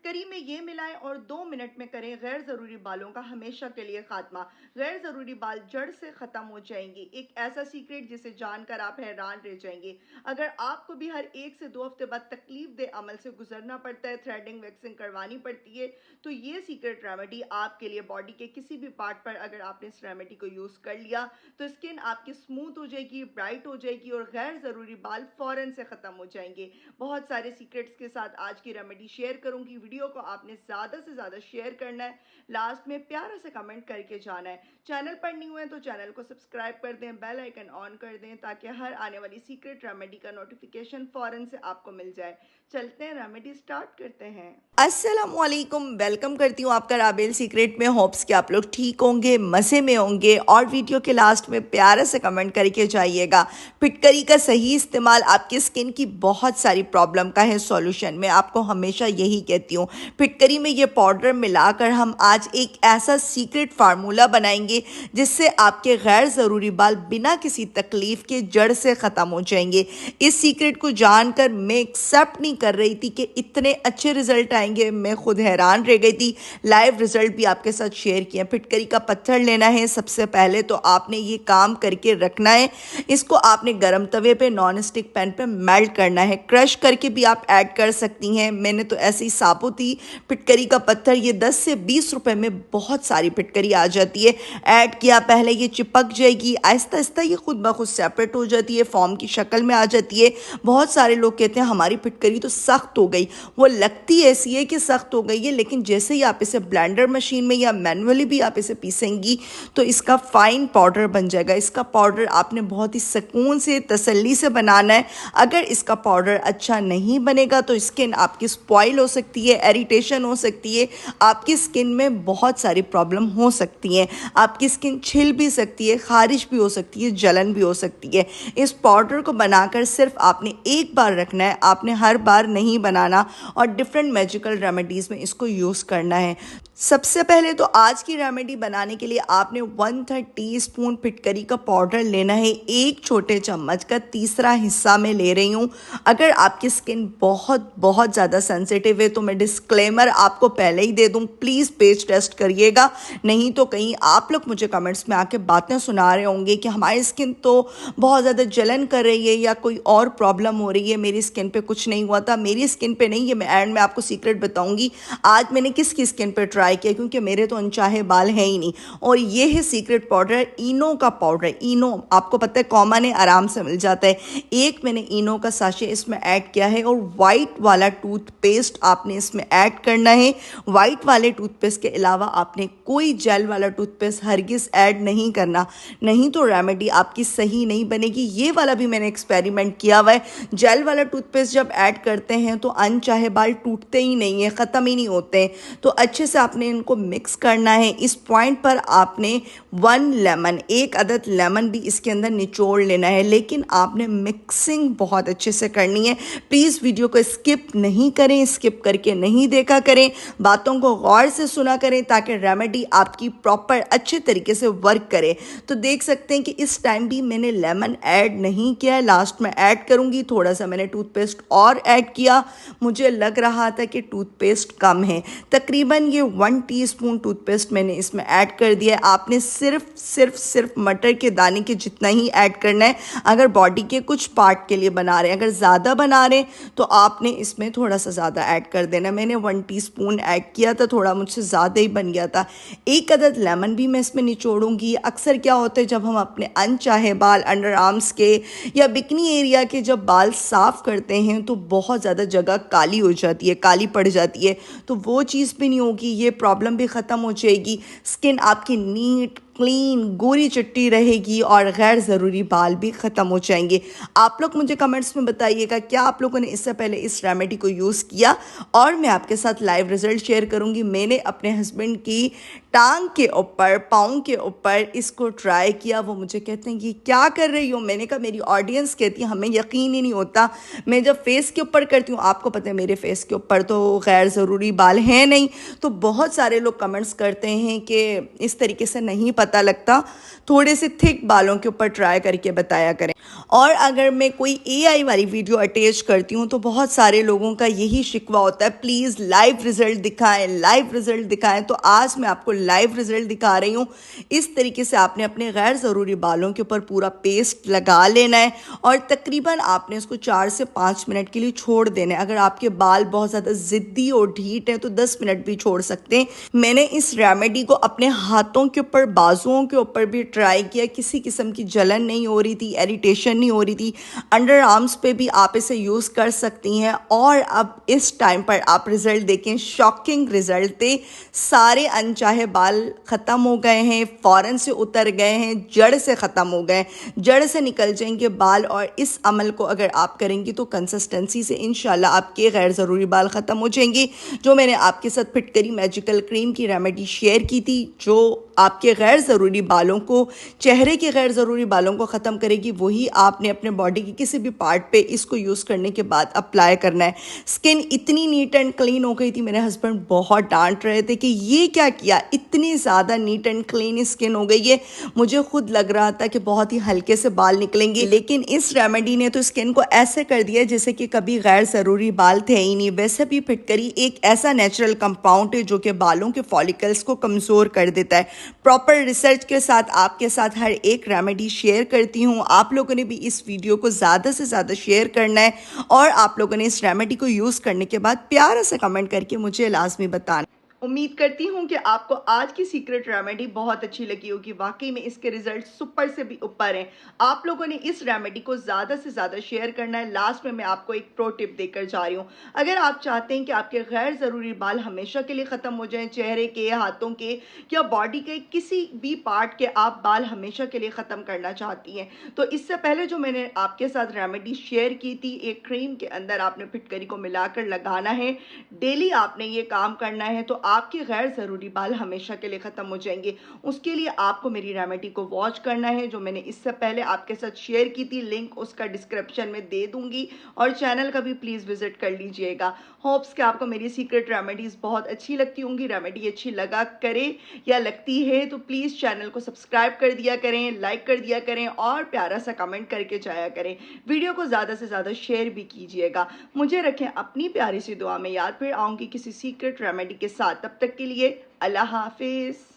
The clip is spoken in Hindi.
फिटकरी में ये मिलाएं और 2 मिनट में करें गैर ज़रूरी बालों का हमेशा के लिए खात्मा। गैर ज़रूरी बाल जड़ से ख़त्म हो जाएंगे। एक ऐसा सीक्रेट जिसे जानकर आप हैरान रह जाएंगे। अगर आपको भी हर 1 से 2 हफ्ते बाद तकलीफ दे अमल से गुजरना पड़ता है, थ्रेडिंग वैक्सिंग करवानी पड़ती है, तो ये सीक्रेट रेमेडी आपके लिए बॉडी के किसी भी पार्ट पर अगर आपने इस रेमेडी को यूज़ कर लिया तो स्किन आपकी स्मूथ हो जाएगी, ब्राइट हो जाएगी और गैर ज़रूरी बाल फ़ौरन से ख़त्म हो जाएंगे। बहुत सारे सीक्रेट्स के साथ आज की रेमेडी शेयर करूंगी। वीडियो को आपने ज़्यादा से ज़्यादा शेयर करना है, लास्ट में प्यारा से कमेंट करके जाना है। चैनल पर न्यू है तो चैनल को सब्सक्राइब कर दें, बेल आइकन ऑन कर दें ताकि हर आने वाली सीक्रेट रेमेडी का नोटिफिकेशन फ़ौरन से आपको मिल जाए। चलते हैं, रेमेडी स्टार्ट करते हैं। अस्सलामुअलैकुम, वेलकम करती हूँ आपका राबेल सीक्रेट में। होप्स कि आप लोग ठीक होंगे, मज़े में होंगे और वीडियो के लास्ट में प्यारा से कमेंट करके जाइएगा। फिटकरी का सही इस्तेमाल आपकी स्किन की बहुत सारी प्रॉब्लम का है सॉल्यूशन। मैं आपको हमेशा यही कहती हूँ, फिटकरी में ये पाउडर मिलाकर हम आज एक ऐसा सीक्रेट फार्मूला बनाएंगे जिससे आपके गैर ज़रूरी बाल बिना किसी तकलीफ के जड़ से ख़त्म हो जाएंगे। इस सीक्रेट को जानकर मैं एक्सेप्ट नहीं कर रही थी कि इतने अच्छे रिजल्ट आएंगे। मैं खुद हैरान रह गई थी। लाइव रिजल्ट भी आपके साथ शेयर किए। फिटकरी का पत्थर लेना है। सबसे पहले तो आपने ये काम करके रखना है। इसको आपने गरम तवे पे नॉन स्टिक पैन पे मेल्ट करना है। क्रश करके भी आप ऐड कर सकती हैं। मैंने तो ऐसी साबुत ही फिटकरी का पत्थर, ये 10 से 20 रुपए में बहुत सारी फिटकरी आ जाती है, ऐड किया। पहले ये चिपक जाएगी, आहिस्ता आहिस्ता ये खुद ब खुद सेपरेट हो जाती है, फॉर्म की शक्ल में आ जाती है। बहुत सारे लोग कहते हैं हमारी फिटकरी तो सख्त हो गई। वो लगती ऐसी है कि सख्त हो गई है, लेकिन जैसे ही आप इसे ब्लेंडर मशीन में या मैनुअली भी आप इसे पीसेंगी तो इसका फाइन पाउडर बन जाएगा। इसका पाउडर आपने बहुत ही सुकून से, तसल्ली से बनाना है। अगर इसका पाउडर अच्छा नहीं बनेगा तो स्किन आपकी स्पॉइल हो सकती है, इरिटेशन हो सकती है, आपकी स्किन में बहुत सारी प्रॉब्लम हो सकती हैं। आपकी स्किन छिल भी सकती है, खारिश भी हो सकती है, जलन भी हो सकती है। इस पाउडर को बनाकर सिर्फ आपने एक बार रखना है, आपने हर बार नहीं बनाना और डिफरेंट मैजिकल रेमेडीज़ में इसको यूज़ करना है। सबसे पहले तो आज की रेमेडी बनाने के लिए आपने 1/3 टीस्पून फिटकरी का पाउडर लेना है। एक छोटे चम्मच का तीसरा हिस्सा मैं ले रही हूँ। अगर आपकी स्किन बहुत ज़्यादा सेंसिटिव है तो मैं डिस्क्लेमर आपको पहले ही दे दूँ, प्लीज़ पेज टेस्ट करिएगा, नहीं तो कहीं आप लोग मुझे कमेंट्स में आके बातें सुना रहे होंगे कि हमारी स्किन तो बहुत ज़्यादा जलन कर रही है या कोई और प्रॉब्लम हो रही है, मेरी स्किन पे कुछ नहीं हुआ था। मेरी स्किन पे नहीं, ये मैं एंड में आपको सीक्रेट बताऊंगी आज मैंने किसकी स्किन पे ट्राई किया, क्योंकि मेरे तो अनचाहे बाल हैं ही नहीं। और ये है सीक्रेट पाउडर, इनो का पाउडर। इनो आपको पता है कॉमन है, आराम से मिल जाता है। एक मैंने इनो का साशे इसमें ऐड किया है और वाइट वाला टूथपेस्ट आपने इसमें ऐड करना है। वाइट वाले टूथपेस्ट के अलावा आपने कोई जेल वाला टूथपेस्ट हरगिज़ ऐड नहीं करना, नहीं तो रेमेडी आपकी सही नहीं बनेगी। ये वाला भी मैंने एक्सपेरिमेंट किया हुआ है। जेल वाला टूथपेस्ट जब ऐड करते हैं तो अनचाहे बाल टूटते ही नहीं है, ख़त्म ही नहीं होते हैं। तो अच्छे से आपने इनको मिक्स करना है। इस पॉइंट पर आपने 1 लेमन, 1 अदद लेमन भी इसके अंदर निचोड़ लेना है, लेकिन आपने मिक्सिंग बहुत अच्छे से करनी है। प्लीज़ वीडियो को स्किप नहीं करें, स्किप करके नहीं देखा करें, बातों को गौर से सुना करें ताकि रेमेडी आपकी प्रॉपर अच्छे तरीके से वर्क करे। तो देख सकते हैं कि इस टाइम भी मैंने लेमन ऐड नहीं किया है, लास्ट में ऐड करूँगी। थोड़ा सा मैंने टूथपेस्ट और ऐड किया, मुझे लग रहा था कि टूथपेस्ट कम है। तकरीबन ये 1 टीस्पून टूथपेस्ट मैंने इसमें ऐड कर दिया है। आपने सिर्फ मटर के दाने के जितना ही ऐड करना है अगर बॉडी के कुछ पार्ट के लिए बना रहे हैं। अगर ज़्यादा बना रहे हैं तो आपने इसमें थोड़ा सा ज़्यादा ऐड कर देना। मैंने 1 टीस्पून ऐड किया था, थोड़ा मुझसे ज़्यादा ही बन गया था। 1 अदद लेमन भी मैं इसमें निचोड़ूंगी। अक्सर क्या होता है जब हम अपने अनचाहे बाल, अंडर आर्म्स के या बिकनी एरिया के जब बाल साफ़ करते हैं तो बहुत ज़्यादा जगह काली हो जाती है, काली पड़ जाती है। तो वो चीज़ भी नहीं होगी, ये प्रॉब्लम भी ख़त्म हो जाएगी। स्किन आपकी नीट, क्लीन, गोरी चिट्टी रहेगी और गैर ज़रूरी बाल भी ख़त्म हो जाएंगे। आप लोग मुझे कमेंट्स में बताइएगा क्या आप लोगों ने इससे पहले इस रेमेडी को यूज़ किया, और मैं आपके साथ लाइव रिजल्ट शेयर करूंगी। मैंने अपने हस्बैंड की टांग के ऊपर, पाँव के ऊपर इसको ट्राई किया। वो मुझे कहते हैं कि क्या कर रही हो। मैंने कहा मेरी ऑडियंस कहती है हमें यकीन ही नहीं होता। मैं जब फेस के ऊपर करती हूँ, आपको पता है मेरे फेस के ऊपर तो गैर ज़रूरी बाल हैं नहीं, तो बहुत सारे लोग कमेंट्स करते हैं कि इस तरीके से नहीं पता लगता। थोड़े से थिक बालों के ऊपर ट्राई करके बताया करें। और अगर मैं कोई AI वाली वीडियो अटैच करती हूँ तो बहुत सारे लोगों का यही शिकवा होता है, प्लीज़ लाइव रिजल्ट दिखाएं, लाइव रिजल्ट दिखाएं। तो आज मैं आपको लाइव रिजल्ट दिखा रही हूँ। इस तरीके से आपने अपने गैर ज़रूरी बालों के ऊपर पूरा पेस्ट लगा लेना है और तकरीबन आपने इसको 4 से 5 मिनट के लिए छोड़ देना है। अगर आपके बाल बहुत ज़्यादा ज़िद्दी और ढीठ हैं तो 10 मिनट भी छोड़ सकते हैं। मैंने इस रेमेडी को अपने हाथों के ऊपर, बाजुओं के ऊपर भी ट्राई किया, किसी किस्म की जलन नहीं हो रही थी, इरिटेशन नहीं हो रही थी। अंडर आर्म्स पे भी आप इसे यूज़ कर सकती हैं। और अब इस टाइम पर आप रिजल्ट देखें, शॉकिंग रिजल्ट थे। सारे अनचाहे बाल ख़त्म हो गए हैं, फ़ौरन से उतर गए हैं, जड़ से ख़त्म हो गए, जड़ से निकल जाएंगे बाल। और इस अमल को अगर आप करेंगी तो कंसिस्टेंसी से इंशाल्लाह आपके गैर ज़रूरी बाल ख़त्म हो जाएंगे। जो मैंने आपके साथ फिटकरी मैजिकल क्रीम की रेमेडी शेयर की थी, जो आपके गैर ज़रूरी बालों को, चेहरे के गैर ज़रूरी बालों को ख़त्म करेगी, वही आपने अपने बॉडी के किसी भी पार्ट पे इसको यूज़ करने के बाद अप्लाई करना है। स्किन इतनी नीट एंड क्लीन हो गई थी, मेरे हस्बैंड बहुत डांट रहे थे कि ये क्या किया, इतनी ज़्यादा नीट एंड क्लीन स्किन हो गई है। मुझे खुद लग रहा था कि बहुत ही हल्के से बाल निकलेंगे, लेकिन इस रेमेडी ने तो स्किन को ऐसे कर दिया जैसे कि कभी गैर ज़रूरी बाल थे ही नहीं। वैसे भी फिटकरी एक ऐसा नेचुरल कंपाउंड है जो कि बालों के फॉलिकल्स को कमज़ोर कर देता है। प्रॉपर रिसर्च के साथ आपके साथ हर एक रेमेडी शेयर करती हूँ। आप लोगों ने भी इस वीडियो को ज़्यादा से ज़्यादा शेयर करना है और आप लोगों ने इस रेमेडी को यूज़ करने के बाद प्यारा सा कमेंट करके मुझे लाजमी बताना। उम्मीद करती हूँ कि आपको आज की सीक्रेट रेमेडी बहुत अच्छी लगी होगी। वाकई में इसके रिजल्ट सुपर से भी ऊपर हैं। आप लोगों ने इस रेमेडी को ज़्यादा से ज़्यादा शेयर करना है। लास्ट में मैं आपको एक प्रो टिप देकर जा रही हूँ। अगर आप चाहते हैं कि आपके गैर ज़रूरी बाल हमेशा के लिए ख़त्म हो जाएं, चेहरे के, हाथों के या बॉडी के किसी भी पार्ट के आप बाल हमेशा के लिए ख़त्म करना चाहती हैं, तो इससे पहले जो मैंने आपके साथ रेमेडी शेयर की थी, एक क्रीम के अंदर आपने फिटकरी को मिलाकर लगाना है। डेली आपने ये काम करना है तो आपके गैर ज़रूरी बाल हमेशा के लिए ख़त्म हो जाएंगे। उसके लिए आपको मेरी रेमेडी को वॉच करना है, जो मैंने इससे पहले आपके साथ शेयर की थी। लिंक उसका डिस्क्रिप्शन में दे दूंगी और चैनल का भी प्लीज़ विजिट कर लीजिएगा। होप्स कि आपको मेरी सीक्रेट रेमेडीज़ बहुत अच्छी लगती होंगी। रेमेडी अच्छी लगा करे या लगती है तो प्लीज़ चैनल को सब्सक्राइब कर दिया करें, लाइक कर दिया करें और प्यारा सा कमेंट करके जाया करें। वीडियो को ज़्यादा से ज़्यादा शेयर भी कीजिएगा। मुझे रखें अपनी प्यारी सी दुआ में याद। फिर आऊँगी किसी सीक्रेट रेमेडी के साथ। तब तक के लिए अल्लाह हाफिज़।